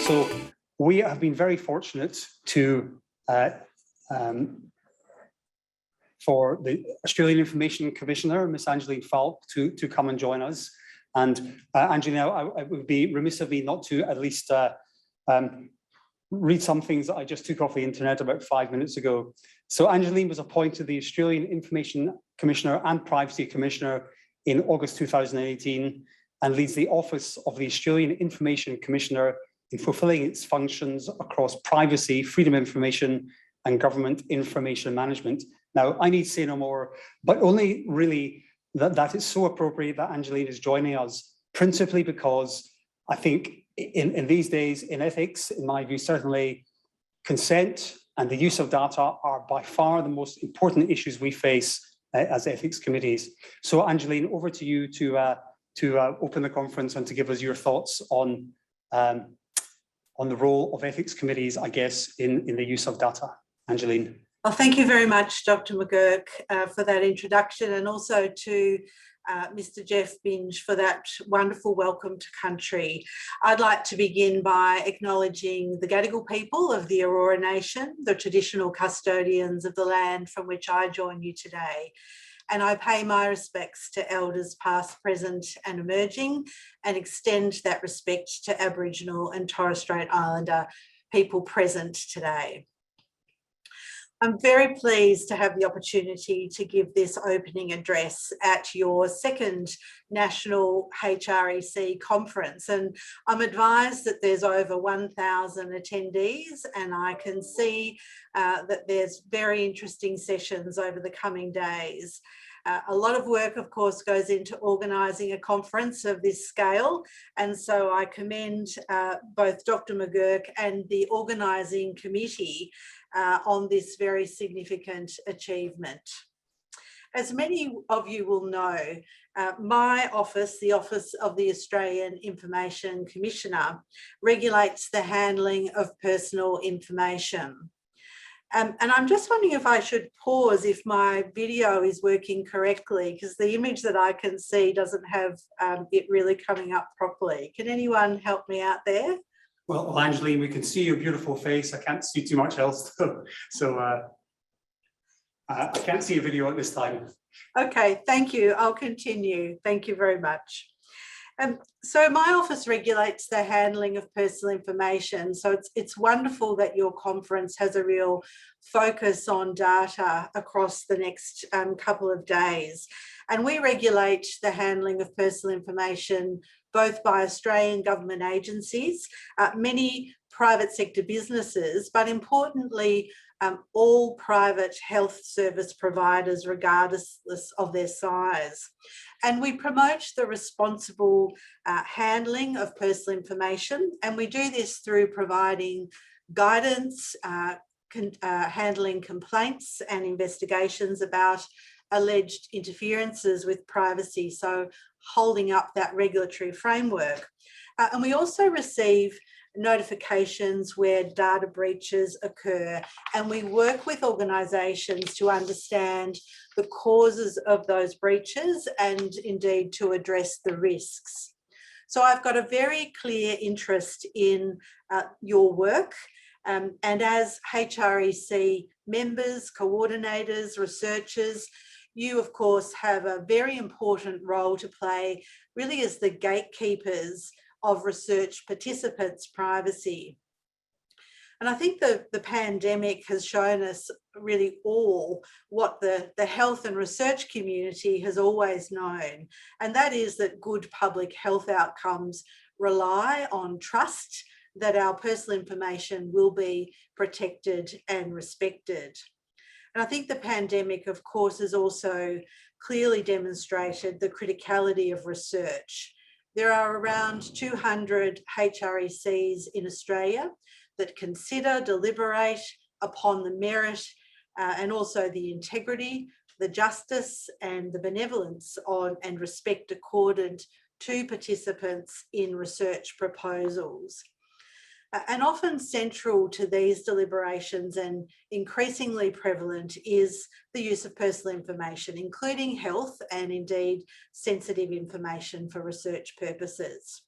So we have been very fortunate to for the Australian Information Commissioner, Miss Angeline Falk, to come and join us. And Angeline, I would be remiss of me not to at least read some things that I just took off the internet about 5 minutes ago. So Angeline was appointed the Australian Information Commissioner and Privacy Commissioner in August 2018 and leads the Office of the Australian Information Commissioner in fulfilling its functions across privacy, freedom of information, and government information management. Now, I need to say no more, but only really that it's so appropriate that Angeline is joining us, principally because I think in these days, in ethics, in my view, certainly consent and the use of data are by far the most important issues we face as ethics committees. So Angeline, over to you to open the conference and to give us your thoughts on the role of ethics committees, I guess, in the use of data. Angeline. Well, thank you very much, Dr. McGurk, for that introduction, and also to Mr. Jeff Binge for that wonderful welcome to country. I'd like to begin by acknowledging the Gadigal people of the Aurora Nation, the traditional custodians of the land from which I join you today. And I pay my respects to elders past, present and emerging, and extend that respect to Aboriginal and Torres Strait Islander people present today. I'm very pleased to have the opportunity to give this opening address at your second National HREC conference, and I'm advised that there's over 1,000 attendees, and I can see that there's very interesting sessions over the coming days. A lot of work, of course, goes into organising a conference of this scale, and so I commend both Dr. McGurk and the organising committee on this very significant achievement. As many of you will know, my office, the Office of the Australian Information Commissioner, regulates the handling of personal information. And I'm just wondering if I should pause if my video is working correctly, because the image that I can see doesn't have it really coming up properly. Can anyone help me out there? Well, Angeline, we can see your beautiful face. I can't see too much else, so I can't see a video at this time. Okay, thank you. I'll continue. Thank you very much. So my office regulates the handling of personal information. So it's wonderful that your conference has a real focus on data across the next couple of days. And we regulate the handling of personal information both by Australian government agencies, many private sector businesses, but importantly, all private health service providers, regardless of their size. And we promote the responsible handling of personal information, and we do this through providing guidance, handling complaints and investigations about alleged interferences with privacy, so holding up that regulatory framework. And we also receive notifications where data breaches occur, and we work with organisations to understand the causes of those breaches and indeed to address the risks. So I've got a very clear interest in your work, and as HREC members, coordinators, researchers, you of course have a very important role to play, really as the gatekeepers of research participants' privacy. And I think the pandemic has shown us really all what the health and research community has always known, and that is that good public health outcomes rely on trust that our personal information will be protected and respected. And I think the pandemic, of course, has also clearly demonstrated the criticality of research. There are around 200 HRECs in Australia that consider, deliberate upon the merit and also the integrity, the justice and the benevolence and respect accorded to participants in research proposals. And often central to these deliberations and increasingly prevalent is the use of personal information, including health and indeed sensitive information for research purposes.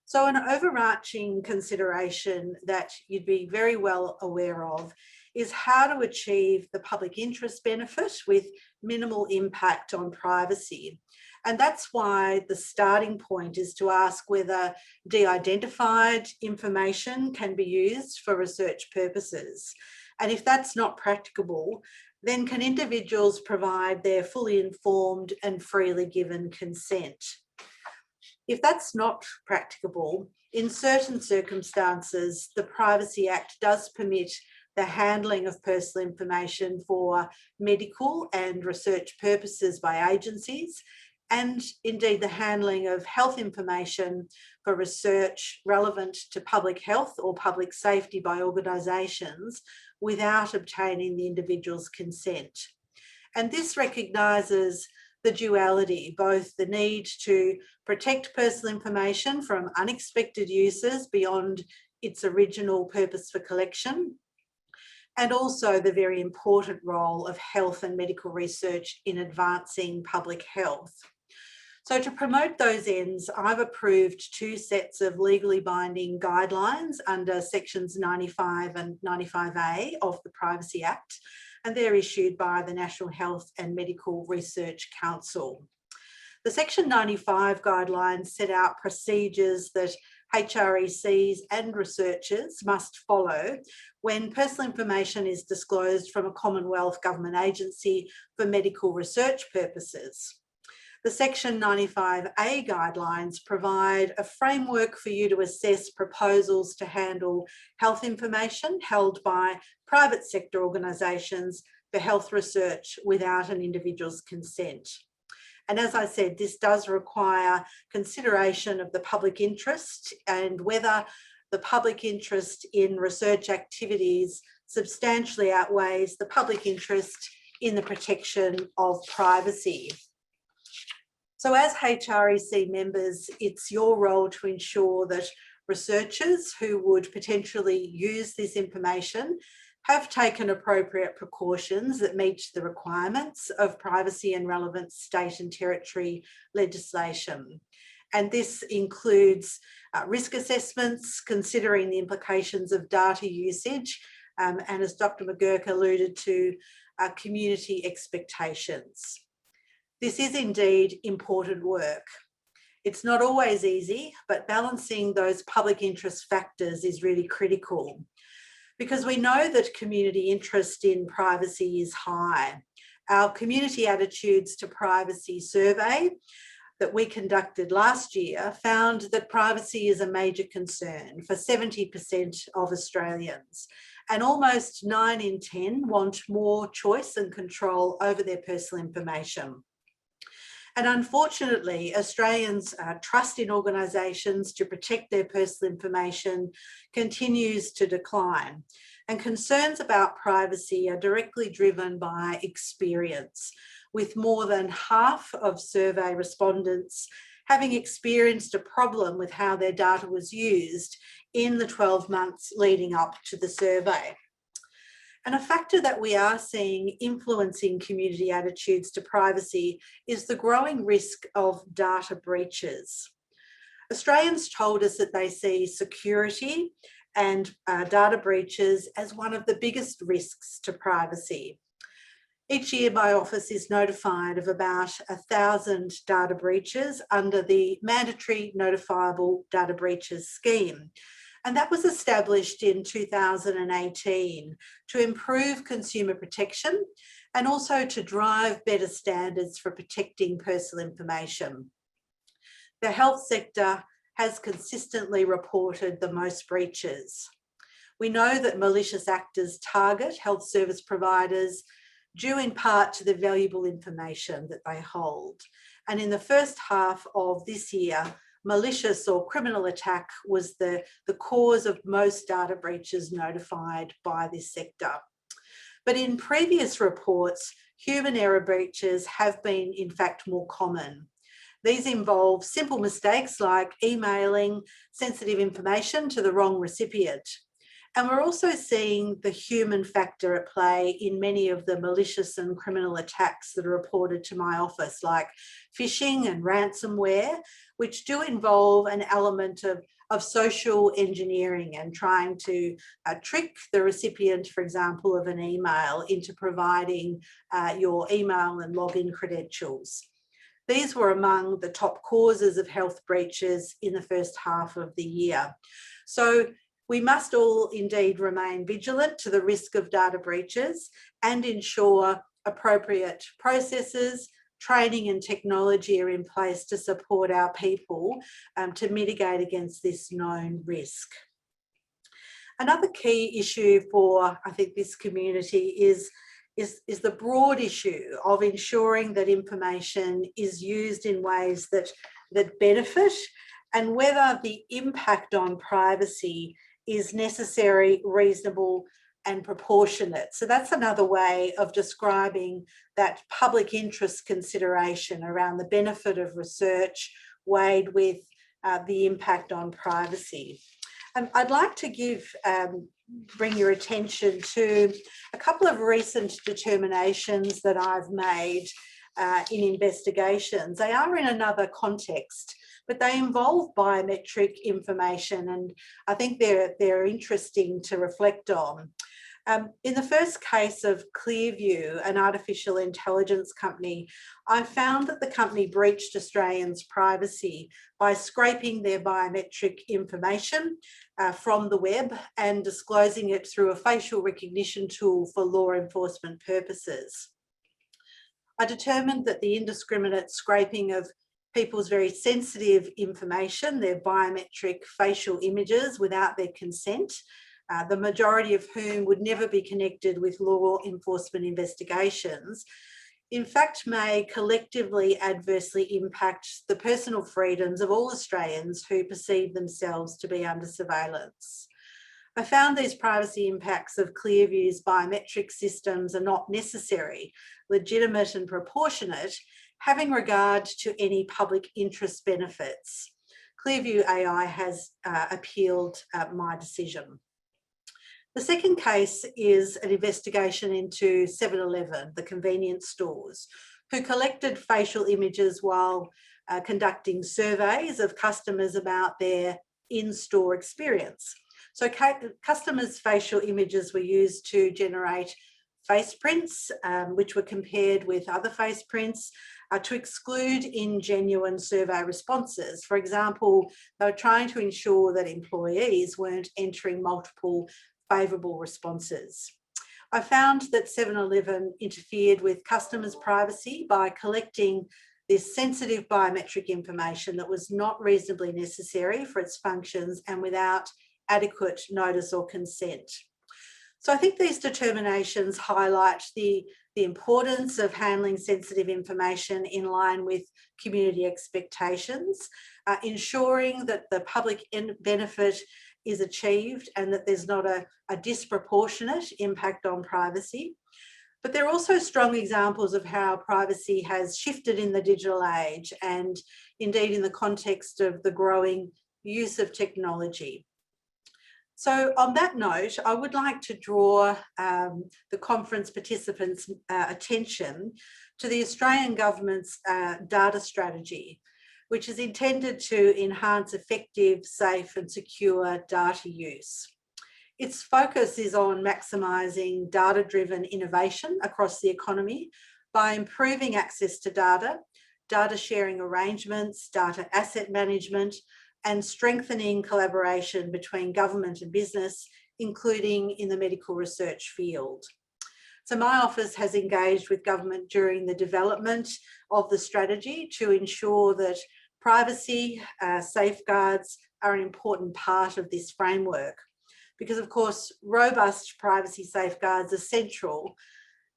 So an overarching consideration that you'd be very well aware of is how to achieve the public interest benefit with minimal impact on privacy. And that's why the starting point is to ask whether de-identified information can be used for research purposes. And if that's not practicable, then can individuals provide their fully informed and freely given consent? If that's not practicable, in certain circumstances, the Privacy Act does permit the handling of personal information for medical and research purposes by agencies, and indeed the handling of health information for research relevant to public health or public safety by organisations without obtaining the individual's consent. And this recognises the duality, both the need to protect personal information from unexpected uses beyond its original purpose for collection, and also the very important role of health and medical research in advancing public health. So to promote those ends, I've approved 2 sets of legally binding guidelines under sections 95 and 95A of the Privacy Act, and they're issued by the National Health and Medical Research Council. The Section 95 guidelines set out procedures that HRECs and researchers must follow when personal information is disclosed from a Commonwealth government agency for medical research purposes. The Section 95A guidelines provide a framework for you to assess proposals to handle health information held by private sector organisations for health research without an individual's consent. And as I said, this does require consideration of the public interest and whether the public interest in research activities substantially outweighs the public interest in the protection of privacy. So as HREC members, it's your role to ensure that researchers who would potentially use this information have taken appropriate precautions that meet the requirements of privacy and relevant state and territory legislation. And this includes risk assessments, considering the implications of data usage, and as Dr. McGurk alluded to, community expectations. This is indeed important work. It's not always easy, but balancing those public interest factors is really critical, because we know that community interest in privacy is high. Our community attitudes to privacy survey that we conducted last year found that privacy is a major concern for 70% of Australians, and almost 9 in 10 want more choice and control over their personal information. And unfortunately, Australians' trust in organisations to protect their personal information continues to decline. And concerns about privacy are directly driven by experience, with more than half of survey respondents having experienced a problem with how their data was used in the 12 months leading up to the survey. And a factor that we are seeing influencing community attitudes to privacy is the growing risk of data breaches. Australians told us that they see security and data breaches as one of the biggest risks to privacy. Each year, my office is notified of about 1,000 data breaches under the Mandatory Notifiable Data Breaches Scheme. And that was established in 2018 to improve consumer protection and also to drive better standards for protecting personal information. The health sector has consistently reported the most breaches. We know that malicious actors target health service providers due in part to the valuable information that they hold. And in the first half of this year, malicious or criminal attack was the cause of most data breaches notified by this sector. But in previous reports, human error breaches have been, in fact, more common. These involve simple mistakes like emailing sensitive information to the wrong recipient. And we're also seeing the human factor at play in many of the malicious and criminal attacks that are reported to my office, like phishing and ransomware, which do involve an element of social engineering and trying to trick the recipient, for example, of an email into providing your email and login credentials. These were among the top causes of health breaches in the first half of the year. So we must all indeed remain vigilant to the risk of data breaches and ensure appropriate processes, training and technology are in place to support our people to mitigate against this known risk. Another key issue for, I think, this community is the broad issue of ensuring that information is used in ways that benefit, and whether the impact on privacy is necessary, reasonable and proportionate. So that's another way of describing that public interest consideration around the benefit of research weighed with the impact on privacy. I'd like to bring your attention to a couple of recent determinations that I've made in investigations. They are in another context, but they involve biometric information, and I think they're interesting to reflect on. In the first case of Clearview, an artificial intelligence company, I found that the company breached Australians' privacy by scraping their biometric information from the web and disclosing it through a facial recognition tool for law enforcement purposes. I determined that the indiscriminate scraping of people's very sensitive information, their biometric facial images without their consent, the majority of whom would never be connected with law enforcement investigations, in fact may collectively adversely impact the personal freedoms of all Australians who perceive themselves to be under surveillance. I found these privacy impacts of Clearview's biometric systems are not necessary, legitimate and proportionate, having regard to any public interest benefits. Clearview AI has appealed my decision. The second case is an investigation into 7-Eleven, the convenience stores, who collected facial images while conducting surveys of customers about their in-store experience. So customers' facial images were used to generate face prints, which were compared with other face prints to exclude ingenuine survey responses. For example, they were trying to ensure that employees weren't entering multiple favourable responses. I found that 7-Eleven interfered with customers' privacy by collecting this sensitive biometric information that was not reasonably necessary for its functions and without adequate notice or consent. So I think these determinations highlight the importance of handling sensitive information in line with community expectations, ensuring that the public benefit is achieved and that there's not a disproportionate impact on privacy. But they're also strong examples of how privacy has shifted in the digital age and indeed in the context of the growing use of technology. So on that note, I would like to draw the conference participants' attention to the Australian government's data strategy, which is intended to enhance effective, safe and secure data use. Its focus is on maximising data-driven innovation across the economy by improving access to data, data sharing arrangements, data asset management, and strengthening collaboration between government and business, including in the medical research field. So my office has engaged with government during the development of the strategy to ensure that privacy safeguards are an important part of this framework, because of course robust privacy safeguards are central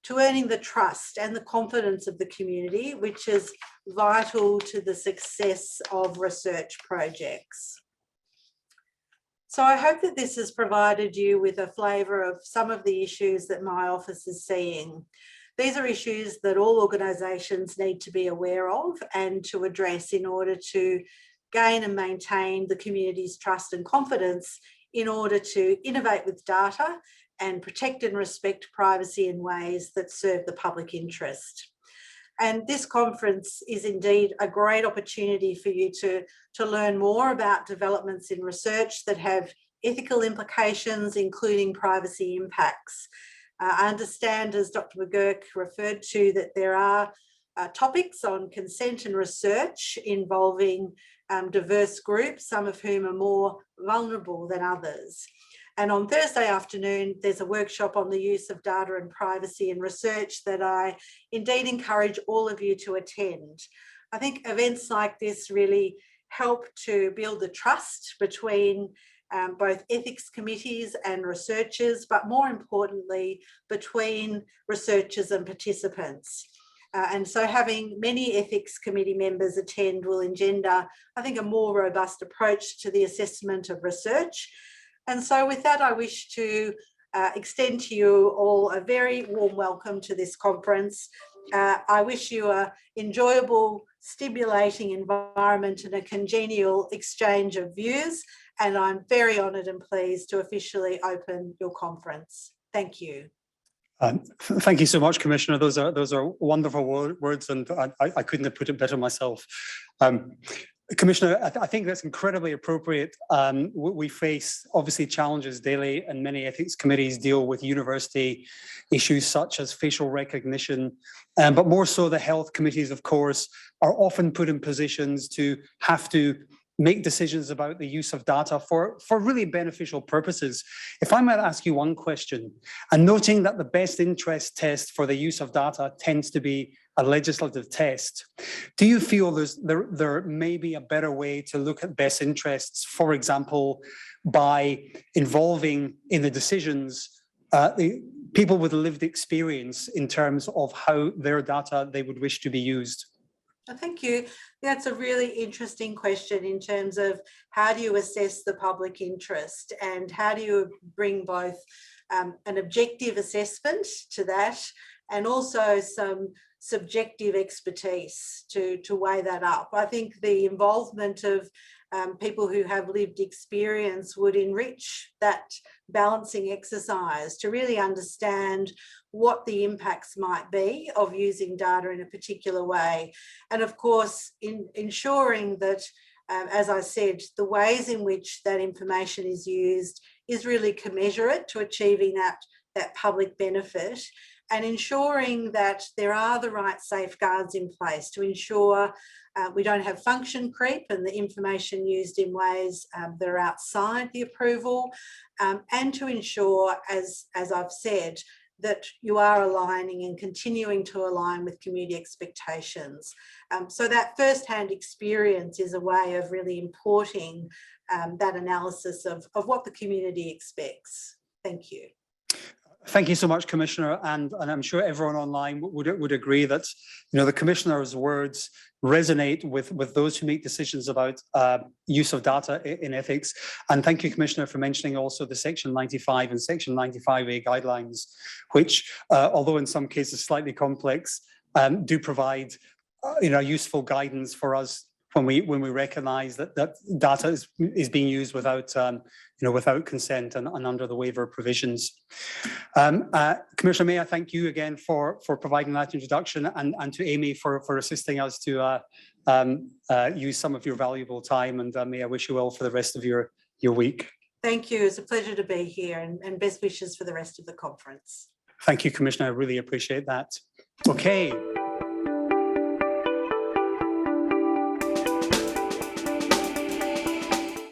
to earning the trust and the confidence of the community, which is vital to the success of research projects. So I hope that this has provided you with a flavour of some of the issues that my office is seeing. These are issues that all organisations need to be aware of and to address in order to gain and maintain the community's trust and confidence in order to innovate with data and protect and respect privacy in ways that serve the public interest. And this conference is indeed a great opportunity for you to learn more about developments in research that have ethical implications, including privacy impacts. I understand, as Dr. McGurk referred to, that there are topics on consent and research involving diverse groups, some of whom are more vulnerable than others. And on Thursday afternoon, there's a workshop on the use of data and privacy in research that I indeed encourage all of you to attend. I think events like this really help to build the trust between both ethics committees and researchers, but more importantly, between researchers and participants. And so having many ethics committee members attend will engender, I think, a more robust approach to the assessment of research. And so with that, I wish to extend to you all a very warm welcome to this conference. I wish you an enjoyable, stimulating environment and a congenial exchange of views. And I'm very honoured and pleased to officially open your conference. Thank you. Thank you so much, Commissioner. Those are wonderful words, and I couldn't have put it better myself. Commissioner, I think that's incredibly appropriate. We face obviously challenges daily, and many ethics committees deal with university issues such as facial recognition, but more so the health committees, of course, are often put in positions to have to make decisions about the use of data for really beneficial purposes. If I might ask you one question, and noting that the best interest test for the use of data tends to be a legislative test, do you feel there may be a better way to look at best interests, for example, by involving in the decisions the people with lived experience in terms of how their data they would wish to be used? Thank you. That's a really interesting question in terms of how do you assess the public interest and how do you bring both an objective assessment to that and also some subjective expertise to weigh that up. I think the involvement of people who have lived experience would enrich that balancing exercise to really understand what the impacts might be of using data in a particular way. And of course, in ensuring that, as I said, the ways in which that information is used is really commensurate to achieving that public benefit, and ensuring that there are the right safeguards in place to ensure we don't have function creep and the information used in ways that are outside the approval, and to ensure, as I've said, that you are aligning and continuing to align with community expectations. So that first-hand experience is a way of really importing that analysis of what the community expects. Thank you. Thank you so much, Commissioner, and I'm sure everyone online would agree that the Commissioner's words resonate with those who make decisions about use of data in ethics. And thank you, Commissioner, for mentioning also the Section 95 and Section 95A guidelines, which, although in some cases slightly complex, do provide useful guidance for us when we recognise that data is being used without without consent and under the waiver provisions. Commissioner, may I thank you again for providing that introduction, and to Amy for assisting us to use some of your valuable time, and may I wish you well for the rest of your week. Thank you. It's a pleasure to be here, and best wishes for the rest of the conference. Thank you, Commissioner. I really appreciate that. Okay.